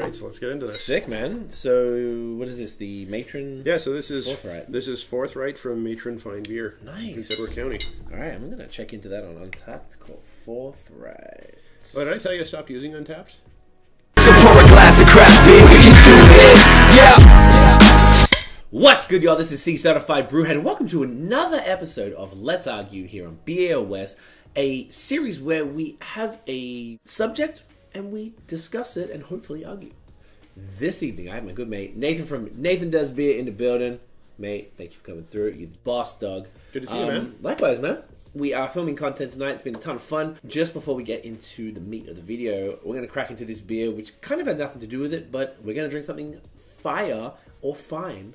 right, so let's get into this. Sick, man. So, what is this? The Matron? Yeah, so this is Forthright. This is Forthright from Matron Fine Beer. Nice. In Edward County. All right, I'm gonna check into that on Untappd. It's called Forthright. Oh, did I tell you I stopped using Untappd? So pour a glass of craft beer, we can do this, yeah. What's good, y'all? This is C-Certified Brewhead, and welcome to another episode of Let's Argue here on BAOS, a series where we have a subject and we discuss it and hopefully argue. This evening, I have my good mate Nathan from Nathan Does Beer in the building. Mate, thank you for coming through. You're the boss dog. Good to see you, man. Likewise, man. We are filming content tonight. It's been a ton of fun. Just before we get into the meat of the video, we're going to crack into this beer, which kind of had nothing to do with it, but we're going to drink something fire or fine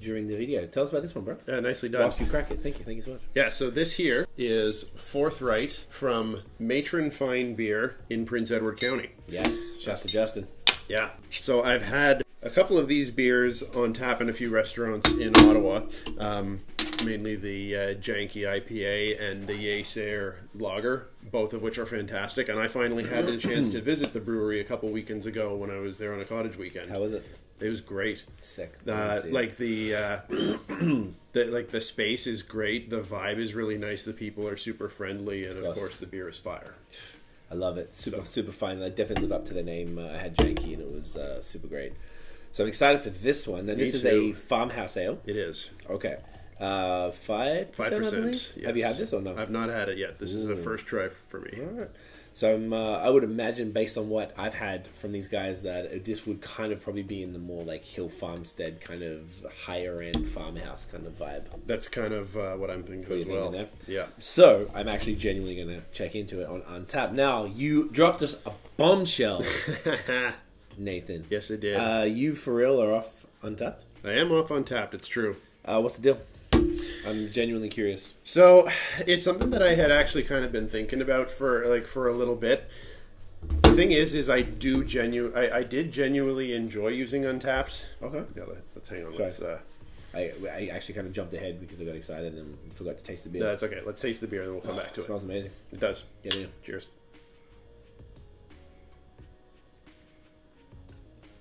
during the video. Tell us about this one, bro. Yeah, nicely done. Whilst you crack it. Thank you. Thank you so much. Yeah, so this here is Forthright from Matron Fine Beer in Prince Edward County. Yes. Shouts to Justin. Yeah. So I've had a couple of these beers on tap in a few restaurants in Ottawa. Mainly the Janky IPA and the Yeasair Lager, both of which are fantastic. And I finally had the chance to visit the brewery a couple weekends ago when I was there on a cottage weekend. How was it? It was great. Sick. Like the the space is great. The vibe is really nice. The people are super friendly, and of course the beer is fire. I love it. Super fine. I definitely live up to the name. I had Janky and it was super great. So I'm excited for this one. And this is a farmhouse ale. It is. Okay. 5%, 5%. Yes. Have you had this or no? I've not had it yet. This is the first try for me. All right. So I would imagine, based on what I've had from these guys, that this would kind of probably be in the more like hill farmstead kind of higher end farmhouse kind of vibe. That's kind of what I'm thinking as well. There? Yeah. So I'm actually genuinely going to check into it on Untappd. Now, you dropped us a bombshell, Nathan. Yes, I did. You for real are off Untappd? I am off Untappd. It's true. What's the deal? I'm genuinely curious. So, it's something that I had actually kind of been thinking about for a little bit. The thing is I did genuinely enjoy using Untappd. Okay. Yeah, let's hang on. Sorry. I actually kind of jumped ahead because I got excited and forgot to taste the beer. That's okay. Let's taste the beer and then we'll come back to it. It smells amazing. It does. Get in. Cheers.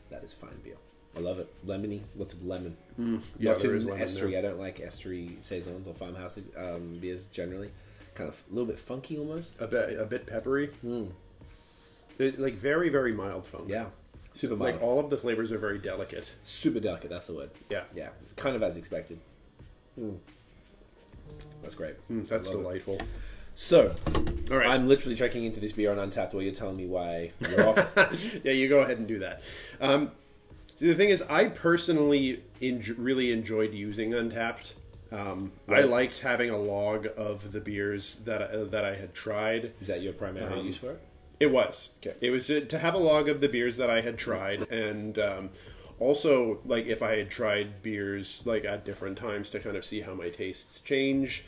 That is fine beer. I love it. Lemony, lots of lemon. Yeah, Not there too is lemon estery. there. I don't like estery saisons or farmhouse beers generally. Kind of a little bit funky almost. A bit peppery. Like very, very mild funk. Yeah. Super mild. Like all of the flavors are very delicate. Super delicate, that's the word. Yeah. Yeah. Kind of as expected. That's great. That's delightful. So, All right. I'm literally checking into this beer on Untappd while you're telling me why you're off. Yeah, you go ahead and do that. See, the thing is, I personally really enjoyed using Untappd. I liked having a log of the beers that I had tried. Is that your primary use for it? It was. Okay. It was to have a log of the beers that I had tried, and also like if I had tried beers like at different times to kind of see how my tastes change,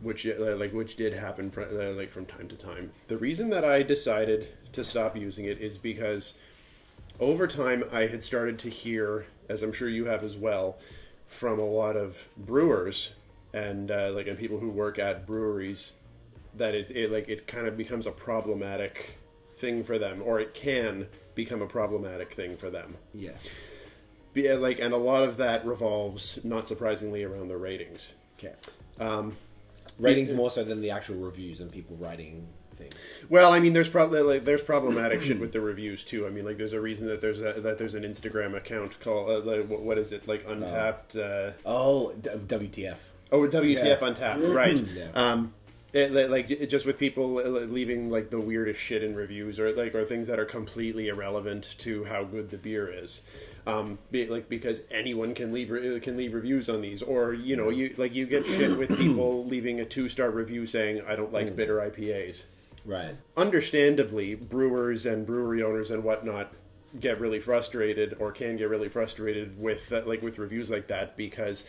which did happen from time to time. The reason that I decided to stop using it is because over time I had started to hear, as I'm sure you have as well, from a lot of brewers and and people who work at breweries, that it kind of becomes a problematic thing for them, or it can become a problematic thing for them. Yes. And a lot of that revolves, not surprisingly, around the ratings. Okay. Ratings more so than the actual reviews and people writing things. Well, I mean, there's problematic shit with the reviews too. I mean, like there's a reason that there's an Instagram account called what is it, like Untappd? WTF. Oh, WTF Yeah. Untappd, right? Yeah. Just with people leaving like the weirdest shit in reviews, or things that are completely irrelevant to how good the beer is, because anyone can leave reviews on these, or you get shit with people leaving a 2-star review saying I don't like bitter IPAs. Right. Understandably, brewers and brewery owners and whatnot get really frustrated, or can get really frustrated with with reviews like that, because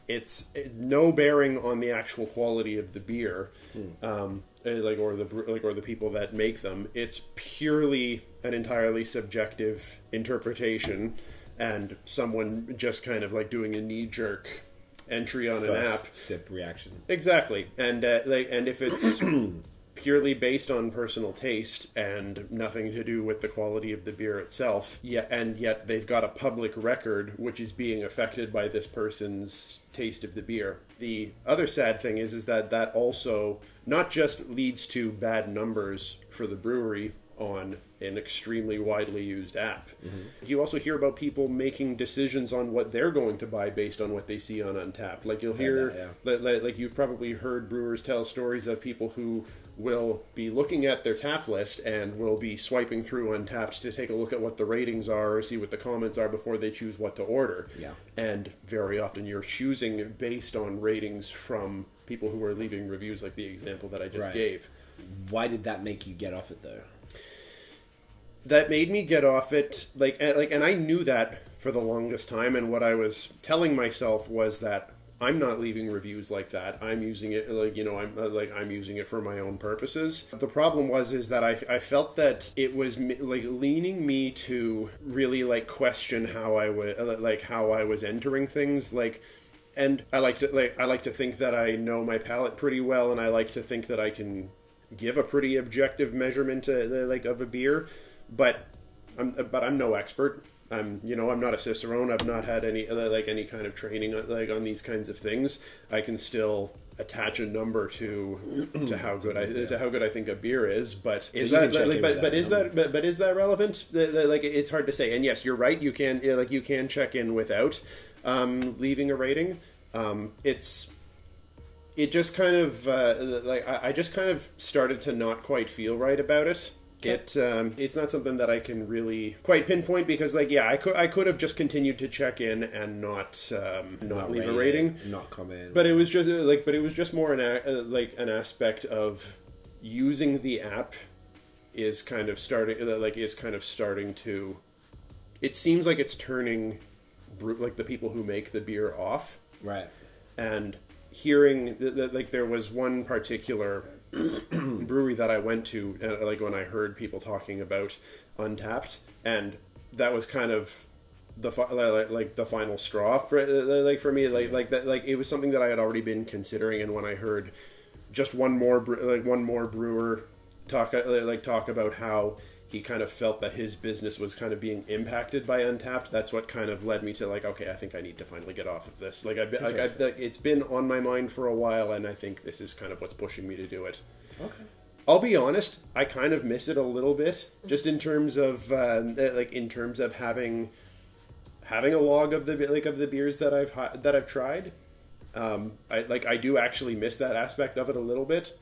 it's no bearing on the actual quality of the beer, or the people that make them. It's purely an entirely subjective interpretation, and someone just kind of like doing a knee-jerk entry on an app. Sip reaction. Exactly, and if it's purely based on personal taste and nothing to do with the quality of the beer itself. Yeah, and yet they've got a public record which is being affected by this person's taste of the beer. The other sad thing is that that also not just leads to bad numbers for the brewery on an extremely widely used app. You also hear about people making decisions on what they're going to buy based on what they see on Untappd. Like you'll hear, like you've probably heard brewers tell stories of people who will be looking at their tap list and will be swiping through Untappd to take a look at what the ratings are or see what the comments are before they choose what to order. Yeah. And very often you're choosing based on ratings from people who are leaving reviews, like the example that I just gave. Why did that make you get off it though? That made me get off it, and I knew that for the longest time, and what I was telling myself was that I'm not leaving reviews like that. I'm using it, I'm using it for my own purposes. The problem is that I felt that it was leaning me to really question how I was entering things, and I like to think that I know my palate pretty well, and I like to think that I can give a pretty objective measurement of a beer. But I'm no expert. I'm not a Cicerone. I've not had any kind of training on these kinds of things. I can still attach a number to how good I think a beer is. But is that relevant? It's hard to say. And yes, you're right. You can check in without leaving a rating. It just kind of I just kind of started to not quite feel right about it. It's not something that I can really quite pinpoint because, I could have just continued to check in and not leave a rating, not comment. But it was just more an aspect of using the app is kind of starting to. It seems like it's turning the people who make the beer off, right? And hearing there was one particular brewery that I went to, when I heard people talking about Untappd, and that was kind of the final straw for me. It was something that I had already been considering, and when I heard just one more brewer talk about how he kind of felt that his business was kind of being impacted by Untappd, that's what kind of led me to okay, I think I need to finally get off of this. It's been on my mind for a while, and I think this is kind of what's pushing me to do it. Okay. I'll be honest, I kind of miss it a little bit, just in terms of having a log of the beers that I've tried. I do actually miss that aspect of it a little bit.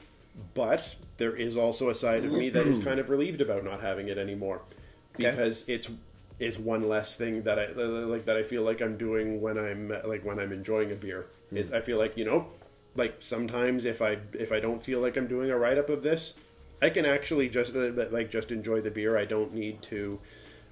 But there is also a side of me that is kind of relieved about not having it anymore, because it's one less thing that I feel like I'm doing when I'm enjoying a beer. I feel like sometimes if I don't feel like I'm doing a write up of this, I can actually just enjoy the beer. I don't need to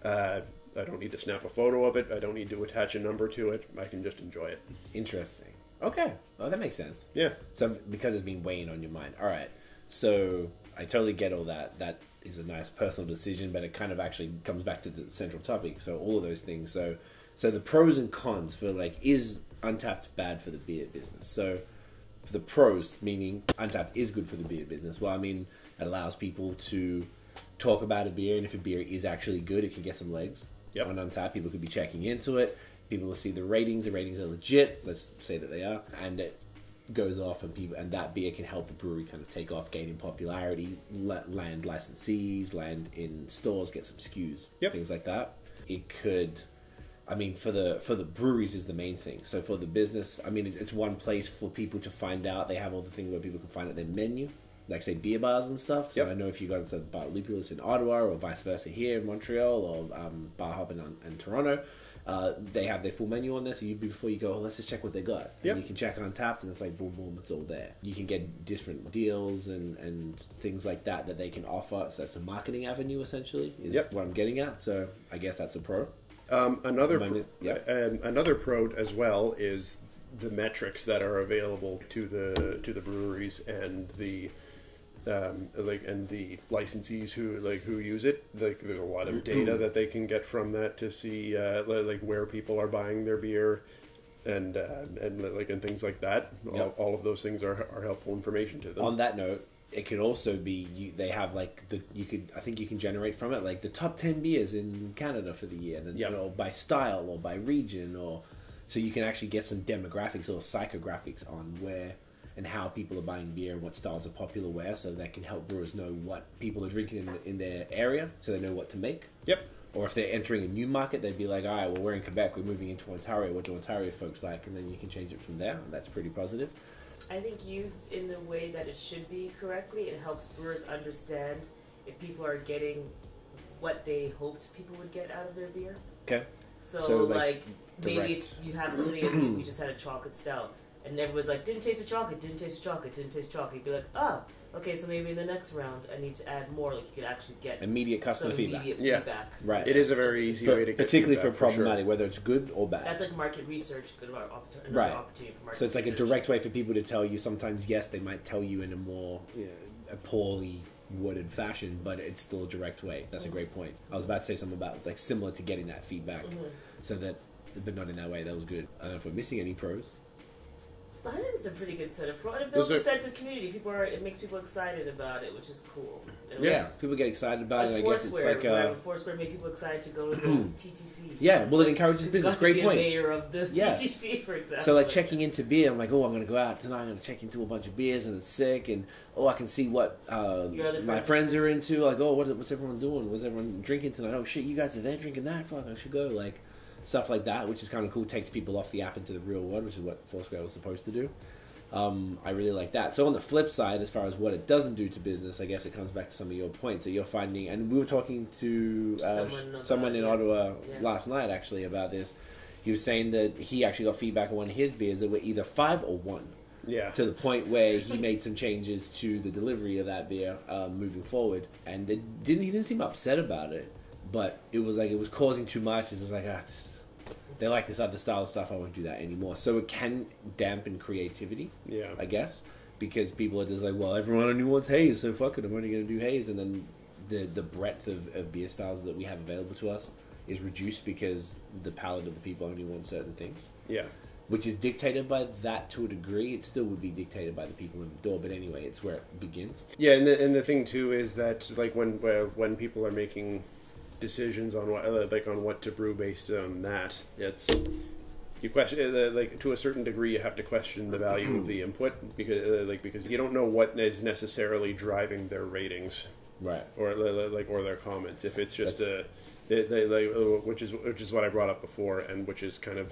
snap a photo of it. I don't need to attach a number to it. I can just enjoy it. Interesting. Okay. Well, that makes sense. Yeah. So because it's been weighing on your mind. All right. So I totally get all that. That is a nice personal decision, but it kind of actually comes back to the central topic. So all of those things. So the pros and cons for is Untappd bad for the beer business? So for the pros, meaning Untappd is good for the beer business. Well, I mean, it allows people to talk about a beer, and if a beer is actually good, it can get some legs. Yep. On Untappd, people could be checking into it. People will see the ratings. The ratings are legit. Let's say that they are, and it goes off, and that beer can help a brewery kind of take off, gain in popularity, land licensees, land in stores, get some SKUs, things like that. It could, I mean, for the breweries is the main thing. So for the business, I mean, it's one place for people to find out. They have all the things where people can find out their menu, like say beer bars and stuff. So I know if you go to Bar Lupulus in Ottawa or vice versa here in Montreal or Bar Hop in Toronto. They have their full menu on there, so before you go, let's just check what they got. And you can check Untappd, and it's like boom, boom, it's all there. You can get different deals and things like that they can offer. So that's a marketing avenue, essentially, is what I'm getting at. So I guess that's a pro. Another pro as well is the metrics that are available to the breweries and the licensees who use it. There's a lot of data that they can get from that to see where people are buying their beer and things like that. All of those things are helpful information to them. On that note, it could also be they have like I think you can generate from it like the top 10 beers in Canada for the year, then you know, by style or by region, or so you can actually get some demographics or psychographics on where and how people are buying beer and what styles are popular where, so that can help brewers know what people are drinking in their area, so they know what to make. Yep. Or if they're entering a new market, they'd be like, all right, well, we're in Quebec, we're moving into Ontario, what do Ontario folks like? And then you can change it from there. That's pretty positive. I think used in the way that it should be correctly, it helps brewers understand if people are getting what they hoped people would get out of their beer. Okay. So like maybe if you have something, and we just had a chocolate stout, and everyone's like, didn't taste the chocolate, didn't taste the chocolate, didn't taste the chocolate. You'd be like, oh, okay, so maybe in the next round I need to add more. Like you could actually get immediate customer feedback. feedback. Right. It is a very easy way to get particularly feedback, for problematic, whether it's good or bad. That's like market research, good opportunity for market research. So it's like a direct way for people to tell you. Sometimes, yes, they might tell you in a more a poorly worded fashion, but it's still a direct way. That's a great point. I was about to say something about like similar to getting that feedback, so that, but not in that way. That was good. I don't know if we're missing any pros. I think it's a pretty good setup. It builds a sense of community. It makes people excited about it, which is cool. Yeah, people get excited about it. I guess it's like Foursquare made people excited to go to the TTC. Yeah, well, it encourages business. Great point. Mayor of the TTC, for example. So like checking into beer, I'm like, oh, I'm going to go out tonight. I'm going to check into a bunch of beers, and it's sick. And I can see what my friends are into. Like, oh, what's everyone doing? What's everyone drinking tonight? Oh shit, you guys are there drinking that? Fuck, I should go. Like stuff like that, which is kind of cool. Takes people off the app into the real world, which is what Foursquare was supposed to do. I really like that. So on the flip side, as far as what it doesn't do to business, I guess it comes back to some of your points. So you're finding, and we were talking to someone in Ottawa last night actually about this. He was saying that he actually got feedback on one of his beers that were either 5 or 1. Yeah. To the point where he made some changes to the delivery of that beer moving forward, and he didn't seem upset about it, but it was like it was causing too much. It was like they like this other style of stuff, I won't do that anymore. So it can dampen creativity, I guess, because people are just like, well, everyone only wants haze, so fuck it, I'm only going to do haze. And then the breadth of beer styles that we have available to us is reduced because the palate of the people only want certain things. Yeah. Which is dictated by that to a degree. It still would be dictated by the people in the door, but anyway, it's where it begins. Yeah, and the thing too is that like when people are making decisions on what to brew based on that, it's you question like to a certain degree you have to question the value of the input because you don't know what is necessarily driving their ratings, right? Or their comments. If it's just which is what I brought up before, and which is kind of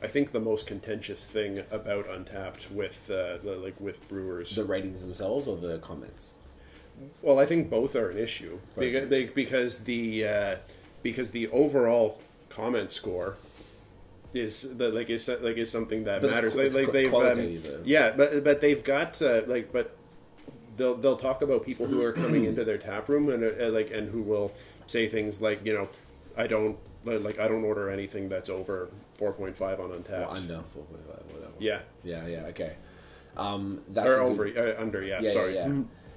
I think the most contentious thing about Untappd with brewers, the ratings themselves or the comments. Well, I think both are an issue because the overall comment score is something that matters. But they've got but they'll talk about people who are coming into their tap room and who will say things like, you know, I don't order anything that's over 4.5 on Untappd. Well, under 4.5, whatever. Yeah, okay. That's or over under. Sorry. Yeah.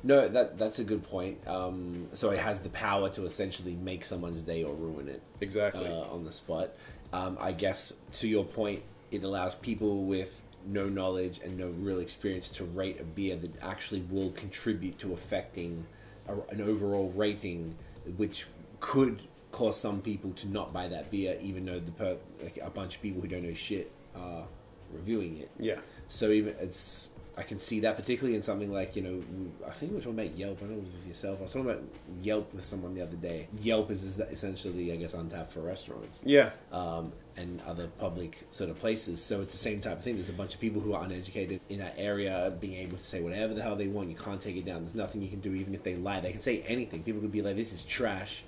No, that's a good point. So it has the power to essentially make someone's day or ruin it. Exactly. On the spot. I guess, to your point, it allows people with no knowledge and no real experience to rate a beer that actually will contribute to affecting an overall rating, which could cause some people to not buy that beer, even though a bunch of people who don't know shit are reviewing it. Yeah. So I can see that particularly in something like, you know, I think we were talking about Yelp. I don't know if it was yourself. I was talking about Yelp with someone the other day. Yelp is essentially, I guess, Untappd for restaurants. Yeah. And other public sort of places. So it's the same type of thing. There's a bunch of people who are uneducated in that area being able to say whatever the hell they want. You can't take it down. There's nothing you can do, even if they lie. They can say anything. People could be like, this is trash,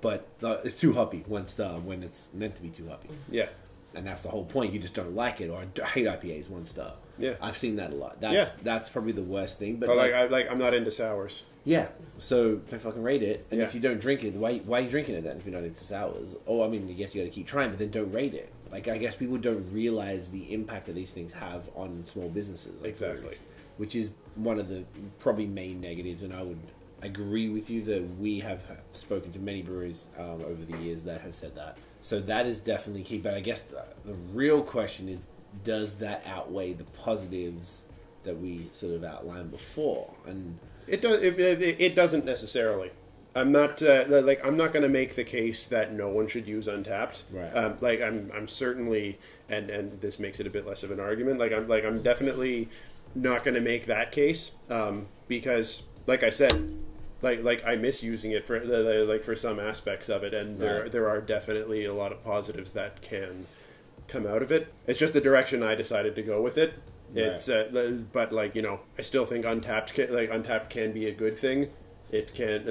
but it's too hoppy, 1 star, when it's meant to be too hoppy. Yeah. And that's the whole point. You just don't like it, or I hate IPAs, 1 star. Yeah, I've seen that a lot. That's probably the worst thing. But I'm not into sours. Yeah, so don't fucking rate it. And if you don't drink it, why are you drinking it then? If you're not into sours, I mean, I guess you got to keep trying, but then don't rate it. Like, I guess people don't realize the impact that these things have on small businesses. Exactly, which is one of the probably main negatives. And I would agree with you that we have spoken to many breweries over the years that have said that. So that is definitely key. But I guess the real question is, does that outweigh the positives that we sort of outlined before? And It does. It doesn't necessarily. I'm not I'm not going to make the case that no one should use Untappd. Right. I'm certainly, and this makes it a bit less of an argument. I'm definitely not going to make that case because, like I said, I miss using it for some aspects of it, and there are definitely a lot of positives that can come out of it. It's just the direction I decided to go with it. It's but I still think Untappd can be a good thing. It can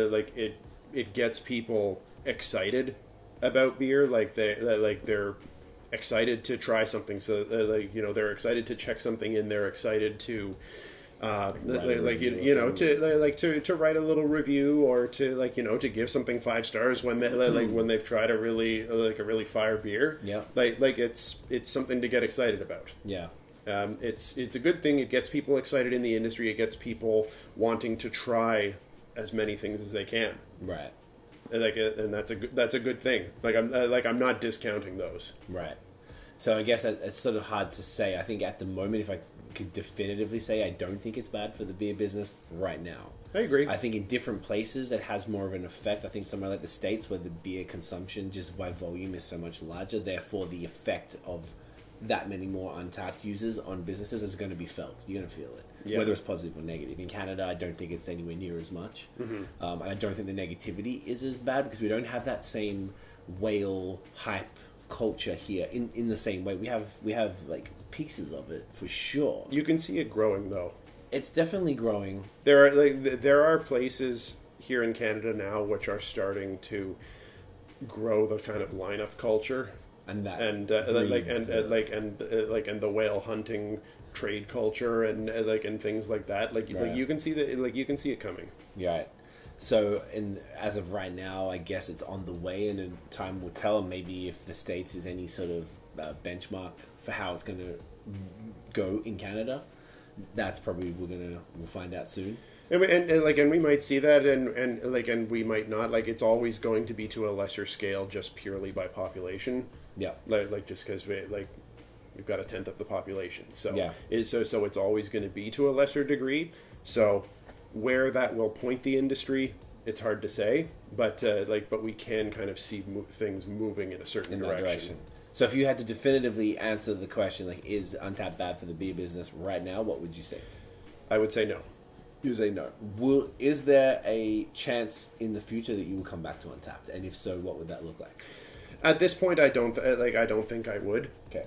it gets people excited about beer, they're excited to try something, so they're excited to check something in, they're excited to to write a little review, or to give something 5 stars when they when they've tried a really fire beer. Yeah. It's something to get excited about. Yeah. It's a good thing. It gets people excited in the industry. It gets people wanting to try as many things as they can. Right. And that's a good thing. I'm not discounting those. Right. So I guess it's sort of hard to say. I think at the moment, if I could definitively say, I don't think it's bad for the beer business right now. I agree. I think in different places it has more of an effect. I think somewhere like the States, where the beer consumption just by volume is so much larger, therefore the effect of that many more Untappd users on businesses is going to be felt. You're going to feel it, whether it's positive or negative. In Canada, I don't think it's anywhere near as much, and I don't think the negativity is as bad because we don't have that same whale hype culture here in the same way. We have like pieces of it for sure. You can see it growing though. It's definitely growing. There are places here in Canada now which are starting to grow the kind of lineup culture. And that and the whale hunting trade culture and things like that. You can see you can see it coming. Right. So, as of right now, I guess it's on the way, and in time will tell. Maybe if the States is any sort of benchmark for how it's going to go in Canada, that's probably we'll find out soon. And we might see that, and we might not. It's always going to be to a lesser scale, just purely by population. Yeah. Just because we've got 1/10 of the population, so yeah. So it's always going to be to a lesser degree. So where that will point the industry, it's hard to say. But we can kind of see things moving in a certain direction. So if you had to definitively answer the question, is Untappd bad for the beer business right now, what would you say? I would say no. You say no. Is there a chance in the future that you will come back to Untappd? And if so, what would that look like? At this point, I don't think I would. Okay.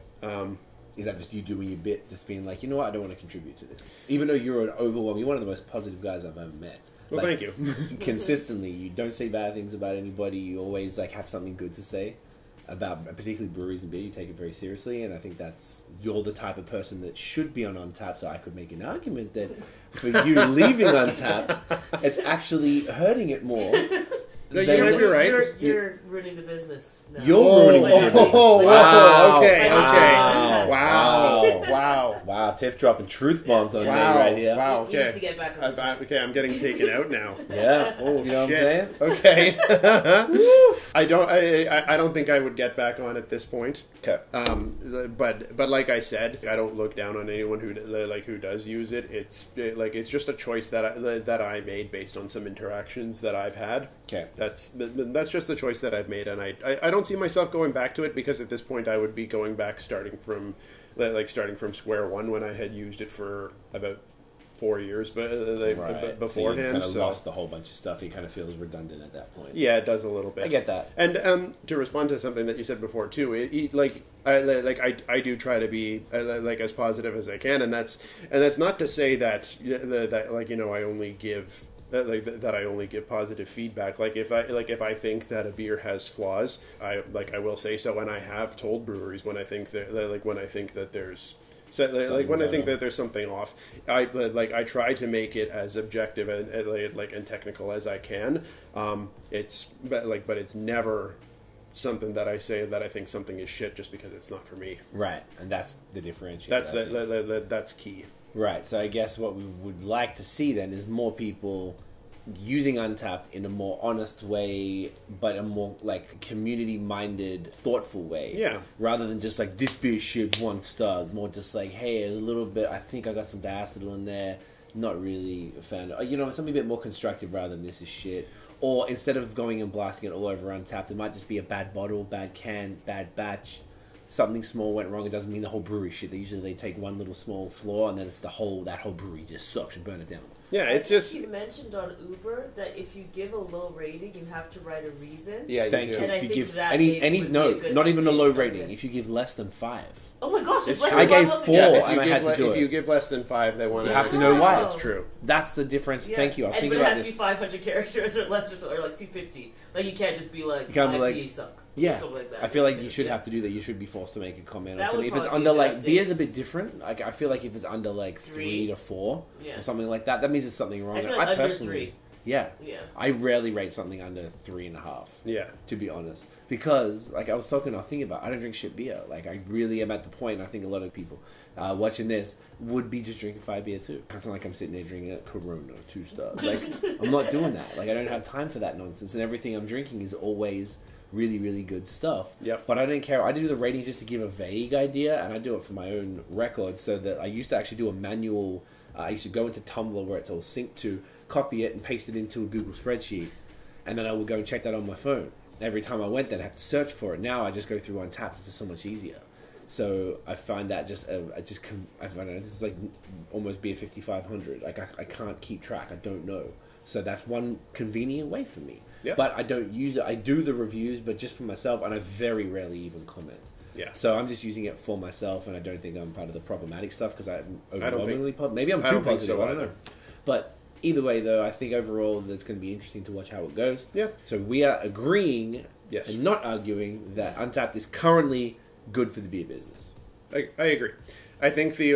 Is that just you doing your bit, just being like, you know what, I don't want to contribute to this? Even though you're you're one of the most positive guys I've ever met. Well, thank you. Consistently, you don't say bad things about anybody. You always have something good to say about, particularly breweries and beer. You take it very seriously, and I think you're the type of person that should be on Untappd. So I could make an argument that for you leaving Untappd, it's actually hurting it more. No, you might be right. You're ruining the business. No. You're ruining the business. Wow. Okay. Wow. Tiff dropping truth bombs on me right here. Wow. Okay. You need to get back on okay, I'm getting taken out now. Yeah. Oh, you know shit. what I'm saying? Okay. I don't think I would get back on at this point. Okay. But like I said, I don't look down on anyone who does use it. It's just a choice that I made based on some interactions that I've had. Okay. That's just the choice that I've made, and I don't see myself going back to it, because at this point I would be going back starting from square one when I had used it for about 4 years, but beforehand. So you kind of lost a whole bunch of stuff. It kind of feels redundant at that point. Yeah, it does a little bit. I get that. And to respond to something that you said before too, I do try to be as positive as I can, and that's not to say that I only give. That I only give positive feedback. If I think that a beer has flaws, I will say so, and I have told breweries when I think that there's that there's something off. I try to make it as objective and technical as I can. But it's never something that I say that I think something is shit just because it's not for me. Right, and that's the differentiator. That's key. Right, so I guess what we would like to see then is more people using Untappd in a more honest way, but a more community-minded, thoughtful way. Yeah. Rather than just this beer shit 1 star. More just hey, a little bit, I think I got some diacetyl in there. not really a fan. You know, something a bit more constructive rather than this is shit. Or instead of going and blasting it all over Untappd, it might just be a bad bottle, bad can, bad batch. Something small went wrong. It doesn't mean the whole brewery shit. They take one little small flaw and then it's that whole brewery just sucks and burn it down. Yeah, it's just... You mentioned on Uber that if you give a low rating, you have to write a reason. Yeah, thank you. And If you give that any no, not even a low rating. Okay. If you give less than 5. Oh my gosh, it's less I than gave 5. 4 if and I had to do if it. you give less than 5, they want You to have to know why. That's true. That's the difference. Yeah. Thank you. I was But thinking it about has to be this. 500 characters or less, or like 250. Like you can't just be like, You can't be my like- IPA suck. Yeah, Or something like that. I feel like you should have to do that. You should be forced to make a comment. That Or something. would If it's probably under be like the update. beer's a bit different. Like I feel like if it's under like 3 3 to 4 Yeah. or something like that, that means there's something wrong. I feel like under personally, 3. yeah, Yeah. I rarely rate something under 3.5. Yeah. To be honest, because like I was thinking about, I don't drink shit beer. Like I really am at the point. And I think a lot of people watching this would be just drinking 5 beer too. It's not like I'm sitting there drinking a Corona 2 stars. Like I'm not doing that. Like I don't have time for that nonsense. And everything I'm drinking is always really, really good stuff. Yep. But I don't care. I do the ratings just to give a vague idea, and I do it for my own record. So that I used to actually do a manual. I used to go into Tumblr where it's all synced to, copy it and paste it into a Google spreadsheet, and then I would go and check that on my phone. Every time I went there, I'd have to search for it. Now I just go through Untappd. It's just so much easier. So I find that I find it just like almost be a 5,500. Like I can't keep track. I don't know. So that's one convenient way for me. Yeah. But I don't use it. I do the reviews, but just for myself, and I very rarely even comment. Yeah. So I'm just using it for myself, and I don't think I'm part of the problematic stuff because I'm don't overwhelmingly positive. Maybe I'm I too don't think positive. so I don't either. know. But either way, though, I think overall it's going to be interesting to watch how it goes. Yeah. So we are agreeing Yes. and not arguing that Untappd is currently good for the beer business. I agree. I think the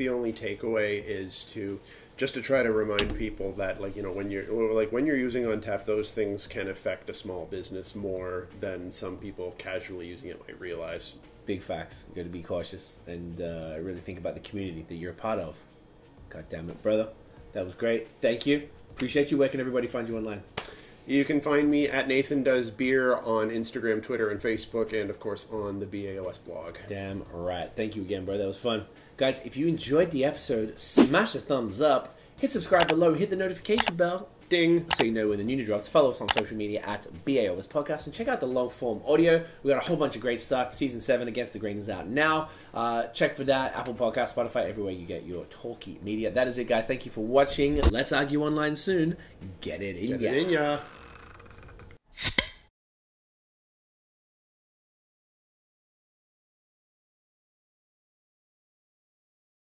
only takeaway is to try to remind people that when you're using Untappd, those things can affect a small business more than some people casually using it might realize. Big facts. You got to be cautious and really think about the community that you're a part of. God damn it, brother. That was great. Thank you. Appreciate you. Where can everybody find you online? You can find me at Nathan Does Beer on Instagram, Twitter, and Facebook, and of course on the BAOS blog. Damn right. Thank you again, bro. That was fun. Guys, if you enjoyed the episode, smash the thumbs up, hit subscribe below, hit the notification bell, Ding! so you know when the new drops. Follow us on social media at BAOS Podcast, and check out the long form audio. We got a whole bunch of great stuff. Season 7 Against the Grain is out now. Check for that. Apple Podcast, Spotify, everywhere you get your talkie media. That is it, guys. Thank you for watching. Let's argue online soon. Get it in Get ya. it in ya.